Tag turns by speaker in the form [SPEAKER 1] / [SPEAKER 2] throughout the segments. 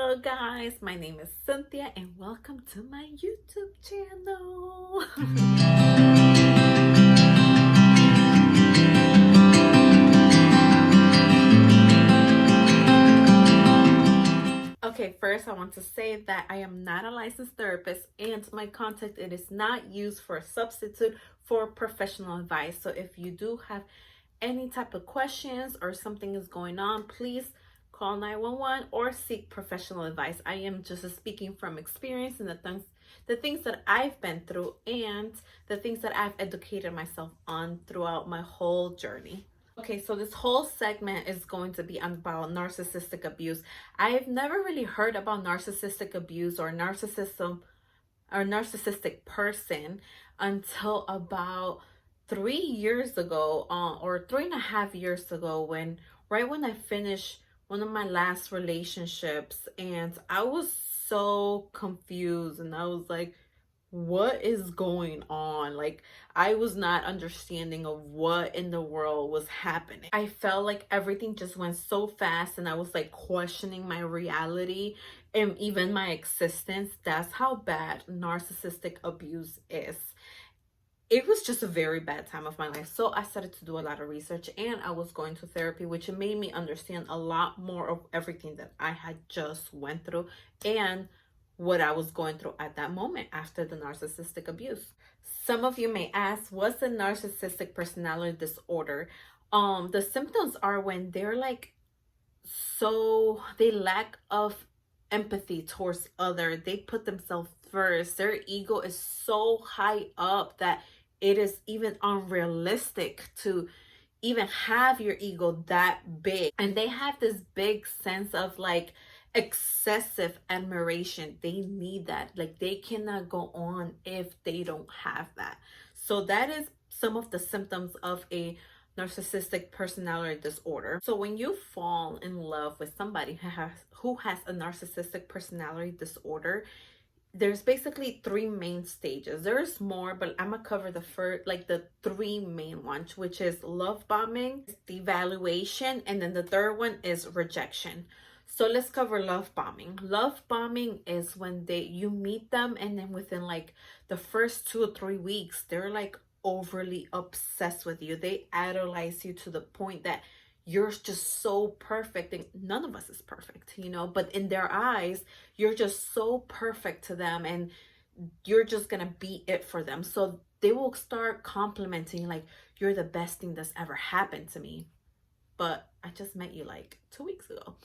[SPEAKER 1] Hello guys, my name is Cynthia and welcome to my YouTube channel. Okay, first I want to say that I am not a licensed therapist and my content it is not used for a substitute for professional advice. So if you do have any type of questions or something is going on, please call 911 or seek professional advice. I am just speaking from experience and the things that I've been through and the things that I've educated myself on throughout my whole journey. Okay, so this whole segment is going to be about narcissistic abuse. I've never really heard about narcissistic abuse or narcissism or narcissistic person until about 3 years ago, or 3.5 years ago, right when I finished one of my last relationships, and I was so confused and I was like, what is going on? Like, I was not understanding of what in the world was happening. I felt like everything just went so fast and I was like questioning my reality and even my existence. That's how bad narcissistic abuse is. It was just a very bad time of my life. So I started to do a lot of research and I was going to therapy, which made me understand a lot more of everything that I had just went through and what I was going through at that moment after the narcissistic abuse. Some of you may ask, what's a narcissistic personality disorder? The symptoms are when they're like, so they lack of empathy towards other. They put themselves first. Their ego is so high up that it is even unrealistic to even have your ego that big. And they have this big sense of like excessive admiration. They need that. Like, they cannot go on if they don't have that. So that is some of the symptoms of a narcissistic personality disorder. So when you fall in love with somebody who has a narcissistic personality disorder, there's basically three main stages. There's more, but I'm gonna cover the three main ones, which is love bombing, devaluation, and then the third one is rejection. So let's cover love bombing. Love bombing is when you meet them and then within like the first 2 or 3 weeks, they're like overly obsessed with you. They idolize you to the point that you're just so perfect, and none of us is perfect, but in their eyes, you're just so perfect to them and you're just gonna be it for them. So they will start complimenting like, you're the best thing that's ever happened to me, but I just met you like 2 weeks ago,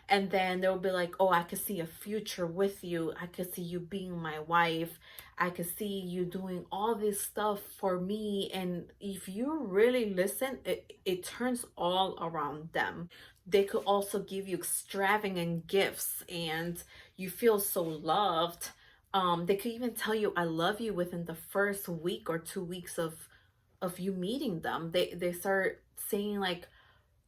[SPEAKER 1] and then they'll be like, oh, I could see a future with you. I could see you being my wife. I could see you doing all this stuff for me. And if you really listen, it turns all around them. They could also give you extravagant gifts and you feel so loved. They could even tell you, I love you within the first week or 2 weeks of you meeting them. They start saying like,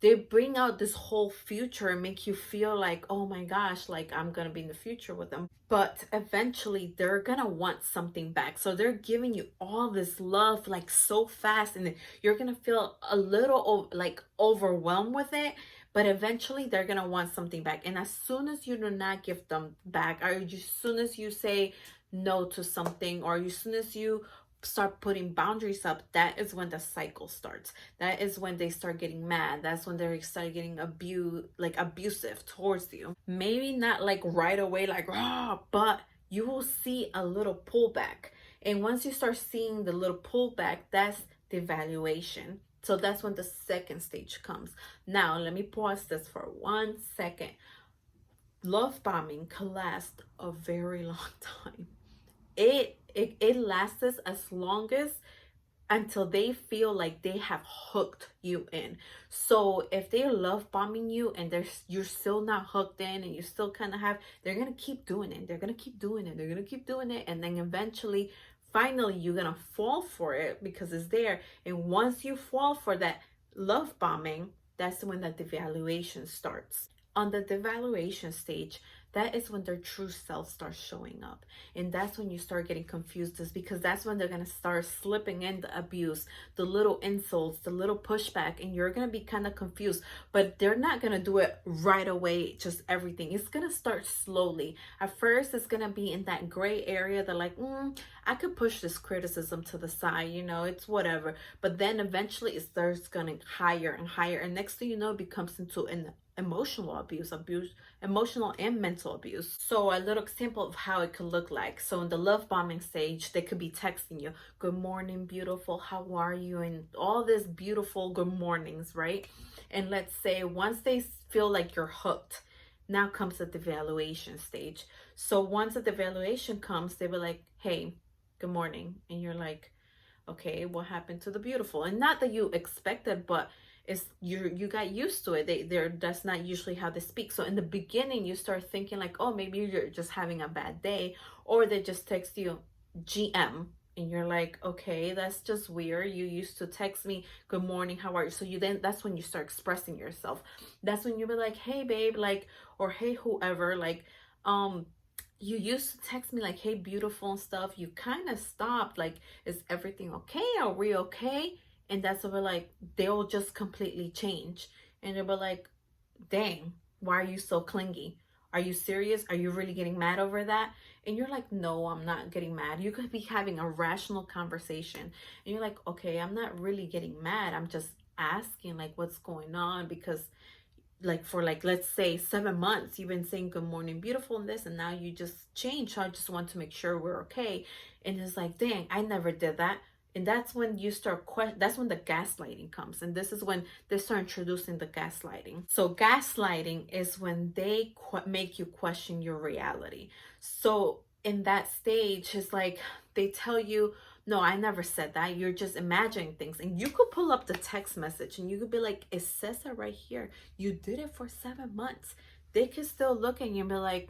[SPEAKER 1] they bring out this whole future and make you feel like, oh my gosh, like I'm gonna be in the future with them. But eventually they're gonna want something back. So they're giving you all this love like so fast, and you're gonna feel a little like overwhelmed with it. But eventually they're gonna want something back. And as soon as you do not give them back, or as soon as you say no to something, or as soon as you start putting boundaries up, that is when the cycle starts. That is when they start getting mad. That's when they start getting abusive towards you. Maybe not like right away, like but you will see a little pullback. And once you start seeing the little pullback, that's the evaluation. So that's when the second stage comes. Now let me pause this for 1 second. Love bombing can last a very long time. It lasts as long as until they feel like they have hooked you in. So if they're love bombing you and you're still not hooked in and you still kind of they're gonna keep doing it. They're gonna keep doing it. They're gonna keep doing it, and then eventually, finally, you're gonna fall for it because it's there. And once you fall for that love bombing, that's when that devaluation starts. On the devaluation stage, that is when their true self starts showing up. And that's when you start getting confused, is because that's when they're going to start slipping in the abuse, the little insults, the little pushback, and you're going to be kind of confused. But they're not going to do it right away, just everything. It's going to start slowly. At first, it's going to be in that gray area that like, I could push this criticism to the side, you know, it's whatever. But then eventually it starts going higher and higher. And next thing you know, it becomes into an emotional abuse, emotional and mental abuse. So a little example of how it could look like. So in the love bombing stage, they could be texting you, good morning, beautiful, how are you? And all this beautiful good mornings, right? And let's say once they feel like you're hooked, now comes the devaluation stage. So once the devaluation comes, they were like, hey, good morning. And you're like, okay, what happened to the beautiful? And not that you expected, but it's you got used to it. That's not usually how they speak. So in the beginning, you start thinking like, oh, maybe you're just having a bad day, or they just text you GM, and you're like, okay, that's just weird. You used to text me, good morning, how are you? So that's when you start expressing yourself. That's when you be like, hey babe, like, or hey whoever, like, you used to text me like, hey beautiful and stuff. You kind of stopped, like, is everything okay? Are we okay? And that's what we're like, they'll just completely change. And they'll be like, dang, why are you so clingy? Are you serious? Are you really getting mad over that? And you're like, no, I'm not getting mad. You could be having a rational conversation. And you're like, okay, I'm not really getting mad. I'm just asking like what's going on, because like for like, let's say 7 months, you've been saying good morning, beautiful, and this, and now you just changed. So I just want to make sure we're okay. And it's like, dang, I never did that. And that's when you start, that's when the gaslighting comes. And this is when they start introducing the gaslighting. So gaslighting is when they make you question your reality. So in that stage, it's like they tell you, no, I never said that. You're just imagining things. And you could pull up the text message and you could be like, it says it right here. You did it for 7 months. They could still look at you and be like,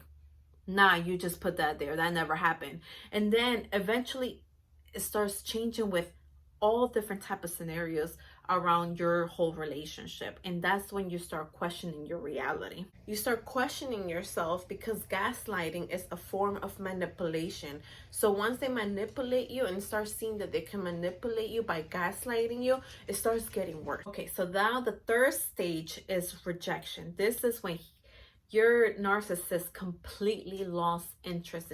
[SPEAKER 1] nah, you just put that there. That never happened. And then eventually it starts changing with all different type of scenarios around your whole relationship. And that's when you start questioning your reality. You start questioning yourself, because gaslighting is a form of manipulation. So once they manipulate you and start seeing that they can manipulate you by gaslighting you, it starts getting worse. Okay, so now the third stage is rejection. This is when your narcissist completely lost interest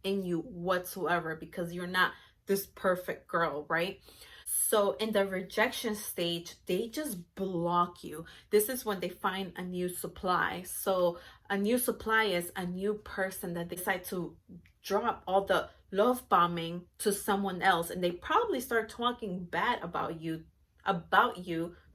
[SPEAKER 1] in you whatsoever, because you're not this perfect girl, right? So in the rejection stage, they just block you. This is when they find a new supply. So a new supply is a new person that they decide to drop all the love bombing to someone else, and they probably start talking bad about you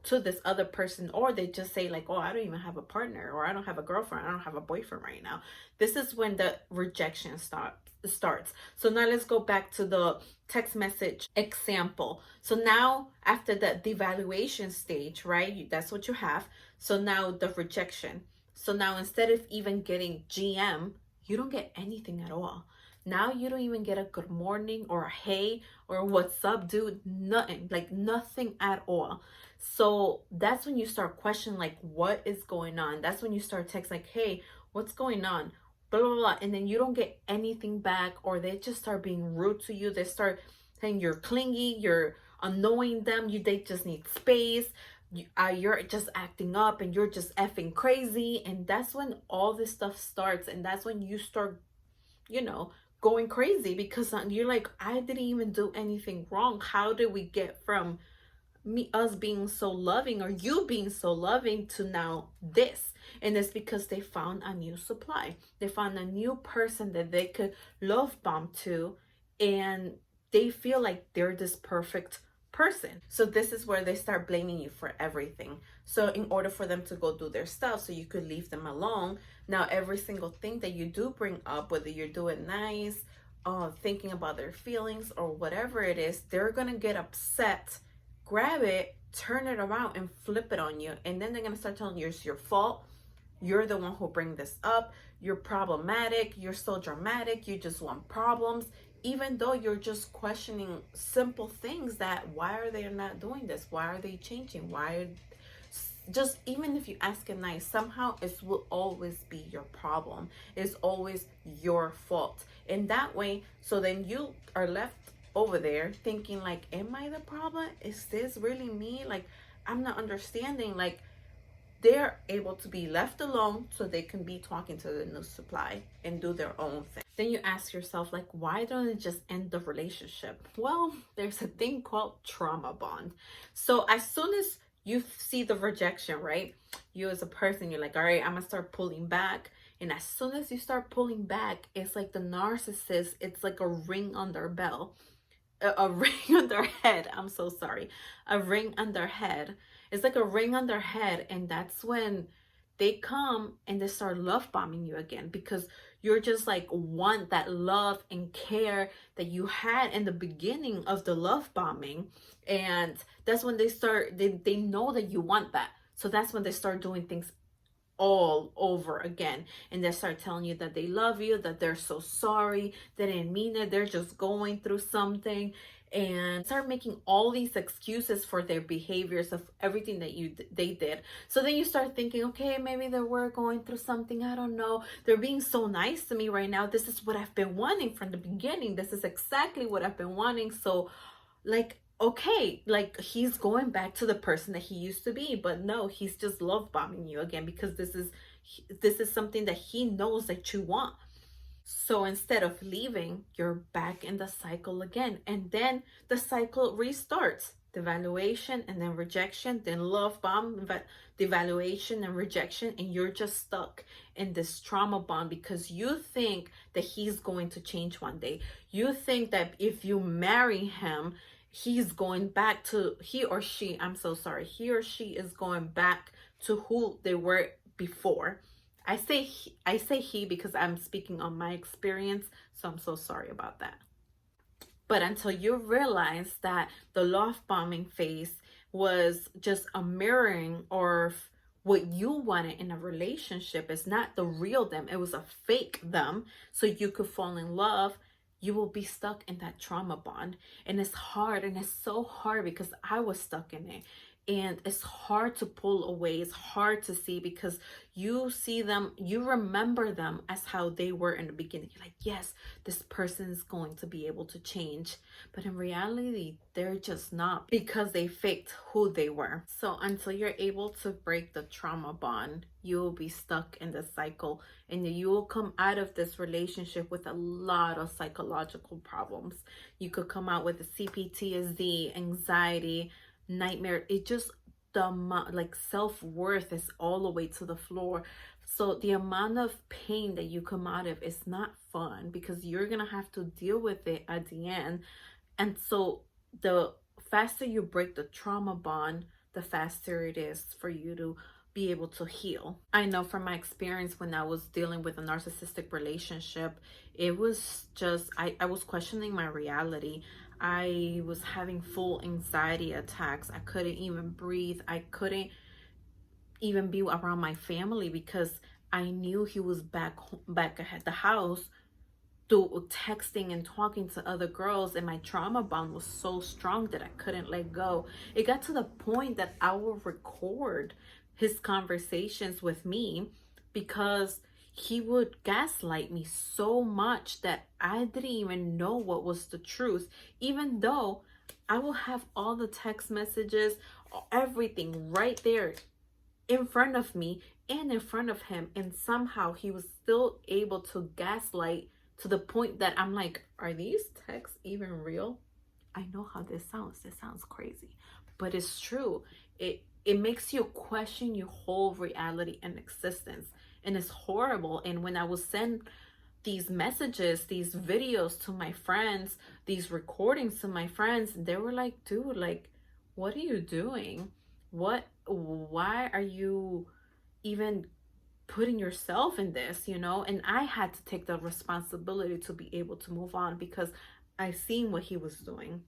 [SPEAKER 1] to this other person, or they just say like, oh, I don't even have a partner, or I don't have a girlfriend, I don't have a boyfriend right now. This is when the rejection starts. So now let's go back to the text message example. So now after the devaluation stage, right, that's what you have. So now the rejection. So now instead of even getting GM, you don't get anything at all. Now you don't even get a good morning or a hey or what's up, dude. Nothing, like nothing at all. So that's when you start questioning like, what is going on? That's when you start texting like, hey, what's going on? Blah, blah, blah. And then you don't get anything back, or they just start being rude to you. They start saying you're clingy, you're annoying them, they just need space. You're just acting up and you're just effing crazy. And that's when all this stuff starts. And that's when you start, going crazy, because you're like, I didn't even do anything wrong. How did we get from us being so loving, or you being so loving, to now this? And it's because they found a new supply. They found a new person that they could love bomb to, and they feel like they're this perfect person. So this is where they start blaming you for everything. So in order for them to go do their stuff, so you could leave them alone, now every single thing that you do bring up, whether you're doing nice, thinking about their feelings or whatever it is, they're gonna get upset, grab it, turn it around and flip it on you. And then they're gonna start telling you it's your fault. You're the one who bring this up. You're problematic. You're so dramatic. You just want problems. Even though you're just questioning simple things, that why are they not doing this? Why are they changing? Why just even if you ask it nice, somehow it will always be your problem. It's always your fault. And that way, so then you are left over there thinking like, am I the problem? Is this really me? Like, I'm not understanding. Like, they're able to be left alone so they can be talking to the new supply and do their own thing. Then you ask yourself, like, why don't it just end the relationship? Well, there's a thing called trauma bond. So as soon as you see the rejection, right? You as a person, you're like, all right, I'm gonna start pulling back. And as soon as you start pulling back, it's like the narcissist, it's like a ring on their bell, a ring on their head. I'm so sorry. A ring on their head. It's like a ring on their head. And that's when they come and they start love bombing you again, because you're just like want that love and care that you had in the beginning of the love bombing. And that's when they know that you want that. So that's when they start doing things all over again, and they start telling you that they love you, that they're so sorry, they didn't mean it, they're just going through something, and start making all these excuses for their behaviors of everything that they did. So then you start thinking, okay, maybe they were going through something, I don't know, they're being so nice to me right now, this is what I've been wanting from the beginning, this is exactly what I've been wanting. So like, okay, like he's going back to the person that he used to be, but no, he's just love bombing you again, because this is something that he knows that you want. So instead of leaving, you're back in the cycle again, and then the cycle restarts. Devaluation and then rejection, then love bomb, devaluation and rejection, and you're just stuck in this trauma bond because you think that he's going to change one day. You think that if you marry him, he's going back to, he or she is going back to who they were before. I say he because I'm speaking on my experience, so I'm so sorry about that. But until you realize that the love bombing phase was just a mirroring of what you wanted in a relationship, is not the real them, it was a fake them, so you could fall in love, you will be stuck in that trauma bond. And it's hard, and it's so hard because I was stuck in it. And it's hard to pull away. It's hard to see because you see them, you remember them as how they were in the beginning. You're like, yes, this person is going to be able to change. But in reality, they're just not, because they faked who they were. So until you're able to break the trauma bond, you will be stuck in the cycle, and you will come out of this relationship with a lot of psychological problems. You could come out with a CPTSD, anxiety, nightmare. It just, the like self-worth is all the way to the floor. So the amount of pain that you come out of is not fun, because you're gonna have to deal with it at the end. And so the faster you break the trauma bond, the faster it is for you to be able to heal. I know from my experience when I was dealing with a narcissistic relationship, it was just, I was questioning my reality. I was having full anxiety attacks. I couldn't even breathe. I couldn't even be around my family because I knew he was back at the house texting and talking to other girls, and my trauma bond was so strong that I couldn't let go. It got to the point that I would record his conversations with me because he would gaslight me so much that I didn't even know what was the truth, even though I will have all the text messages, everything right there in front of me and in front of him, and somehow he was still able to gaslight to the point that I'm like, are these texts even real? I know how this sounds. This sounds crazy, but it's true. It makes you question your whole reality and existence, and it's horrible. And when I would send these messages, these videos to my friends, these recordings to my friends, they were like, dude, like, what are you doing? Why are you even putting yourself in this, you know? And I had to take the responsibility to be able to move on, because I seen what he was doing.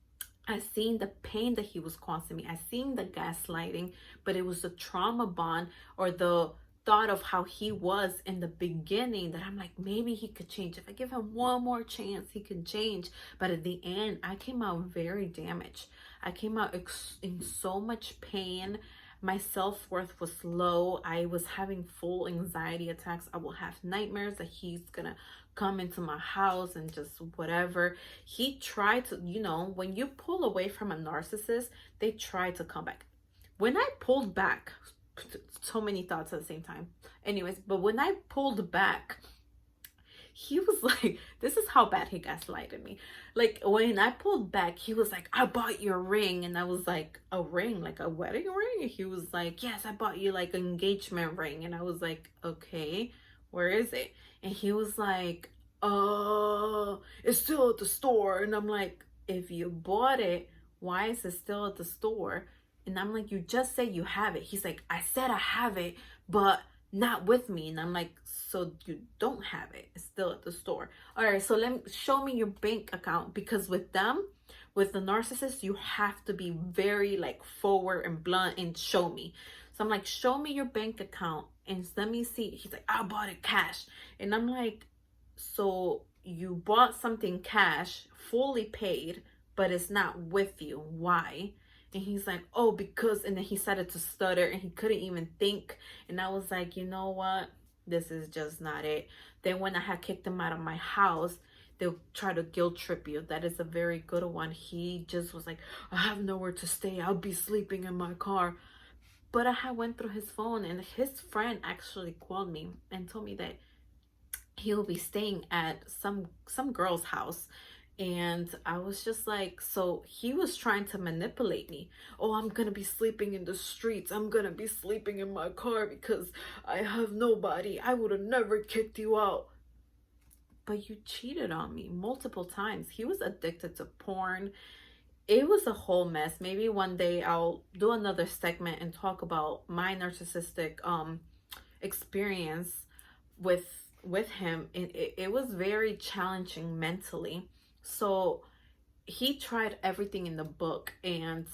[SPEAKER 1] I seen the pain that he was causing me. I seen the gaslighting, but it was the trauma bond, or the thought of how he was in the beginning, that I'm like, maybe he could change. If I give him one more chance, he can change. But at the end, I came out very damaged. I came out in so much pain. My self-worth was low. I was having full anxiety attacks. I will have nightmares that he's gonna come into my house and just whatever. He tried to, you know, when you pull away from a narcissist, they try to come back. When I pulled back, so many thoughts at the same time. Anyways, but when I pulled back, he was like, this is how bad he gaslighted me. Like, when I pulled back, he was like, I bought you a ring. And I was like, a ring? Like a wedding ring? And he was like, yes, I bought you like an engagement ring. And I was like, okay, where is it? And he was like, it's still at the store. And I'm like, if you bought it, why is it still at the store? And I'm like, you just said you have it. He's like, I said I have it, but not with me. And I'm like, so you don't have it, it's still at the store. All right, so show me your bank account, because with them, with the narcissist, you have to be very like forward and blunt and show me. So I'm like, show me your bank account and let me see. He's like, I bought it cash. And I'm like, so you bought something cash, fully paid, but it's not with you. Why? And he's like, oh, because, and then he started to stutter and he couldn't even think. And I was like, you know what? This is just not it. Then when I had kicked him out of my house, they'll try to guilt trip you. That is a very good one. He just was like, I have nowhere to stay. I'll be sleeping in my car. But I had went through his phone, and his friend actually called me and told me that he'll be staying at some girl's house. And I was just like, so he was trying to manipulate me. Oh, I'm gonna be sleeping in the streets. I'm gonna be sleeping in my car because I have nobody. I would have never kicked you out. But you cheated on me multiple times. He was addicted to porn. It was a whole mess. Maybe one day I'll do another segment and talk about my narcissistic experience with him. And it was very challenging mentally. So he tried everything in the book, and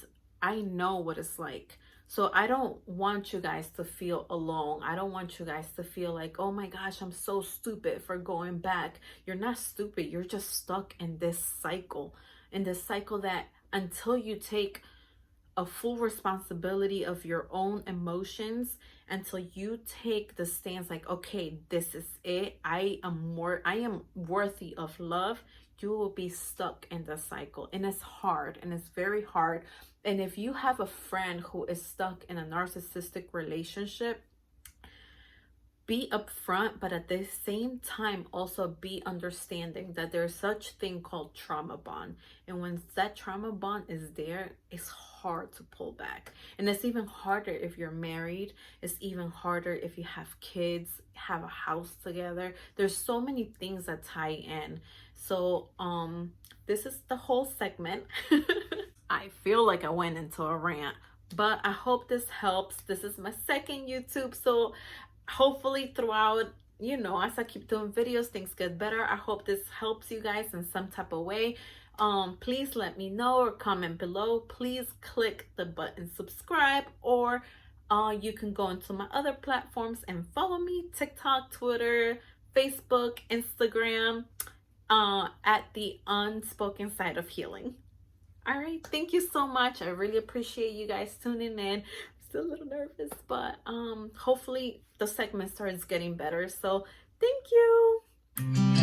[SPEAKER 1] I know what it's like. So I don't want you guys to feel alone. I don't want you guys to feel like, oh my gosh, I'm so stupid for going back. You're not stupid. You're just stuck in this cycle that until you take a full responsibility of your own emotions, until you take the stance like, okay, this is it. I am worthy of love. You will be stuck in the cycle, and it's hard, and it's very hard. And if you have a friend who is stuck in a narcissistic relationship, be upfront, but at the same time also be understanding that there's such thing called trauma bond. And when that trauma bond is there, it's hard to pull back. And it's even harder if you're married. It's even harder if you have kids, have a house together. There's so many things that tie in. So this is the whole segment. I feel like I went into a rant, but I hope this helps. This is my second YouTube, so hopefully throughout, you know, as I keep doing videos, things get better. I hope this helps you guys in some type of way. Please let me know or comment below. Please click the button subscribe, or you can go into my other platforms and follow me: TikTok, Twitter, Facebook, Instagram, at the Unspoken Side of Healing. All right, thank you so much. I really appreciate you guys tuning in. Still a little nervous, but hopefully the segment starts getting better. So thank you.